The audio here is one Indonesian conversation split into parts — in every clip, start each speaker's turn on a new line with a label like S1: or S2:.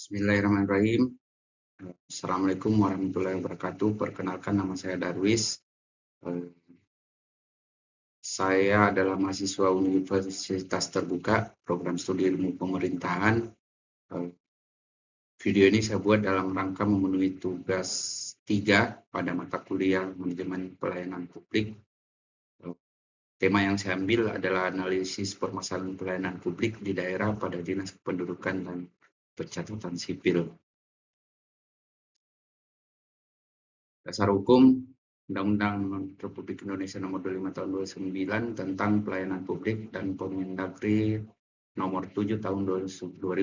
S1: Bismillahirrahmanirrahim. Assalamualaikum warahmatullahi wabarakatuh. Perkenalkan, nama saya Darwis. Saya adalah mahasiswa Universitas Terbuka, program studi ilmu pemerintahan. Video ini saya buat dalam rangka memenuhi tugas 3 pada mata kuliah manajemen pelayanan publik. Tema yang saya ambil adalah analisis permasalahan pelayanan publik di daerah pada Dinas Kependudukan dan Pencatatan Sipil. Dasar Hukum Undang-Undang Republik Indonesia Nomor 25 Tahun 2009 tentang Pelayanan Publik dan Permendagri Nomor 7 Tahun 2019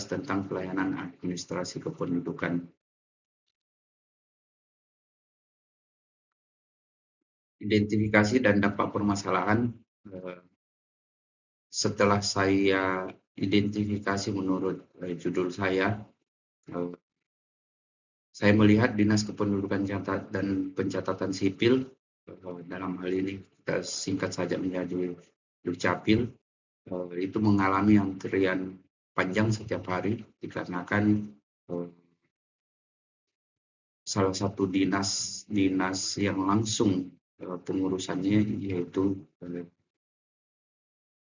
S1: tentang Pelayanan Administrasi Kependudukan. Identifikasi dan dampak permasalahan. Setelah saya identifikasi menurut judul saya melihat Dinas Kependudukan dan Pencatatan Sipil, dalam hal ini kita singkat saja menjadi Dukcapil, itu mengalami antrian panjang setiap hari dikarenakan salah satu dinas yang langsung pengurusannya yaitu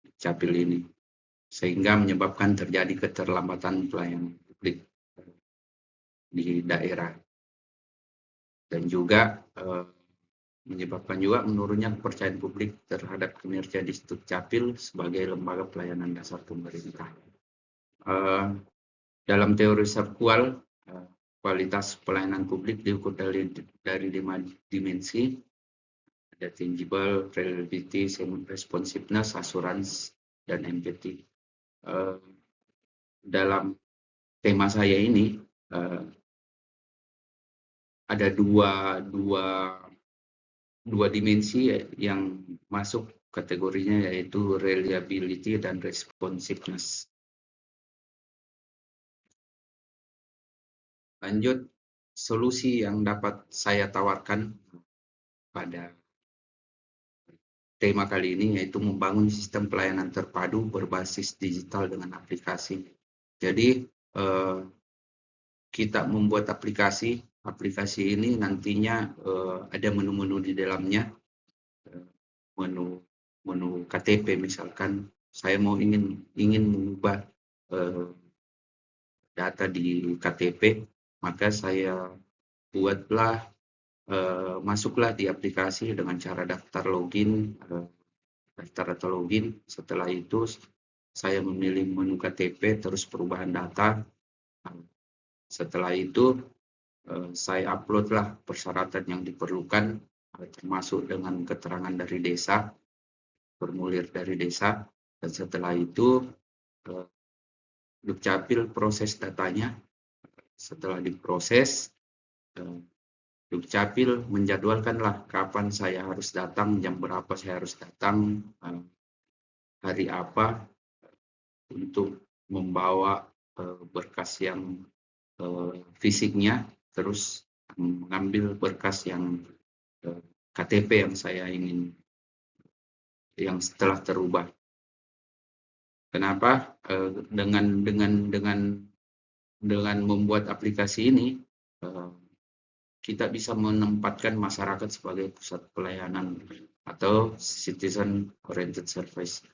S1: Dukcapil ini, sehingga menyebabkan terjadi keterlambatan pelayanan publik di daerah, dan juga menyebabkan juga menurunnya kepercayaan publik terhadap kinerja Dukcapil sebagai lembaga pelayanan dasar pemerintah. Dalam teori SERQUAL, kualitas pelayanan publik diukur dari 5 dimensi, ada tangible, reliability, responsiveness, assurance, dan empathy. Dalam tema saya ini ada dua dimensi yang masuk kategorinya, yaitu reliability dan responsiveness. Lanjut, solusi yang dapat saya tawarkan pada tema kali ini yaitu membangun sistem pelayanan terpadu berbasis digital dengan aplikasi. Jadi kita membuat aplikasi ini nantinya ada menu-menu di dalamnya, menu KTP misalkan. Saya mau ingin mengubah data di KTP, maka saya buatlah masuklah di aplikasi dengan cara daftar atau login. Setelah itu saya memilih menu KTP, terus perubahan data. Setelah itu saya uploadlah persyaratan yang diperlukan, termasuk dengan keterangan dari desa, formulir dari desa, dan setelah itu Dukcapil proses datanya. Setelah diproses, Dukcapil menjadwalkanlah kapan saya harus datang, jam berapa saya harus datang, hari apa, untuk membawa berkas yang fisiknya, terus mengambil berkas yang KTP yang saya ingin, yang setelah terubah. Kenapa? Dengan membuat aplikasi ini, kita bisa menempatkan masyarakat sebagai pusat pelayanan atau citizen oriented service.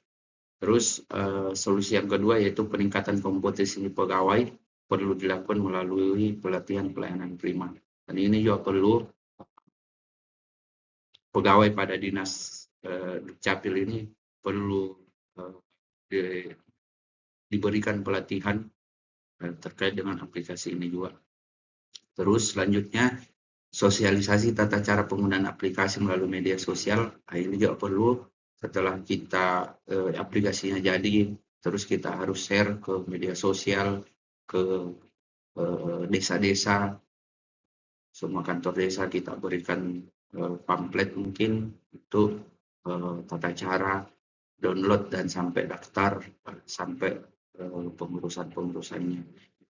S1: Terus solusi yang kedua yaitu peningkatan kompetensi pegawai perlu dilakukan melalui pelatihan pelayanan prima. Dan ini juga perlu pegawai pada dinas Dukcapil ini perlu diberikan pelatihan terkait dengan aplikasi ini juga. Terus selanjutnya sosialisasi tata cara penggunaan aplikasi melalui media sosial. Ini juga perlu. Setelah kita aplikasinya jadi, terus kita harus share ke media sosial, ke desa-desa, semua kantor desa kita berikan pamflet mungkin itu tata cara download dan sampai daftar, sampai pengurusannya.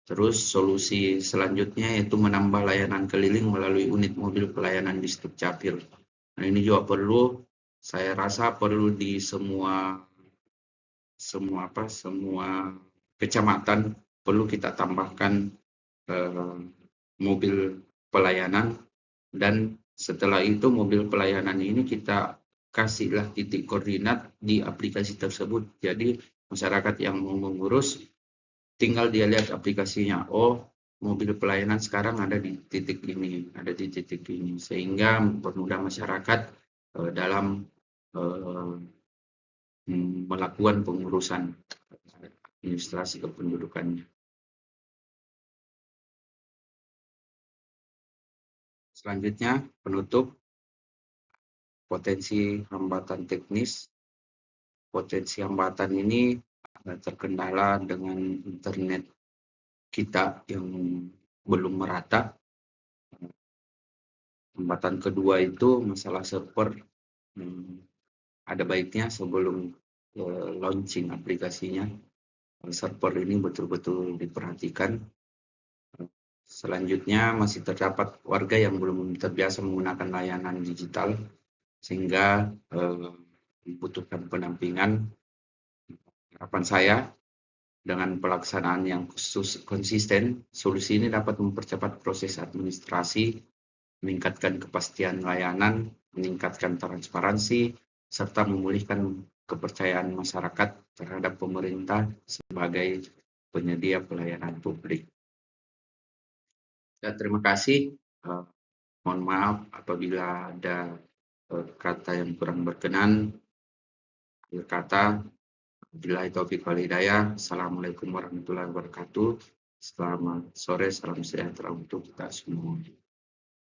S1: Terus solusi selanjutnya yaitu menambah layanan keliling melalui unit mobil pelayanan di Dukcapil. Nah, ini juga perlu, saya rasa perlu di semua kecamatan perlu kita tambahkan mobil pelayanan, dan setelah itu mobil pelayanan ini kita kasihlah titik koordinat di aplikasi tersebut. Jadi masyarakat yang mau mengurus tinggal dia lihat aplikasinya, oh mobil pelayanan sekarang ada di titik ini, ada di titik ini, sehingga mempermudah masyarakat dalam melakukan pengurusan administrasi kependudukannya. Selanjutnya, penutup, potensi hambatan teknis. Potensi hambatan ini terkendala dengan internet kita yang belum merata. Hambatan kedua itu masalah server. Ada baiknya sebelum launching aplikasinya, server ini betul-betul diperhatikan. Selanjutnya, masih terdapat warga yang belum terbiasa menggunakan layanan digital, sehingga membutuhkan pendampingan. Harapan saya, dengan pelaksanaan yang konsisten, solusi ini dapat mempercepat proses administrasi, meningkatkan kepastian layanan, meningkatkan transparansi, serta memulihkan kepercayaan masyarakat terhadap pemerintah sebagai penyedia pelayanan publik. Dan terima kasih. Mohon maaf apabila ada kata yang kurang berkenan. Akhir kata, billahi taufiq wal hidayah. Assalamualaikum warahmatullahi wabarakatuh. Selamat sore, salam sejahtera untuk kita semua.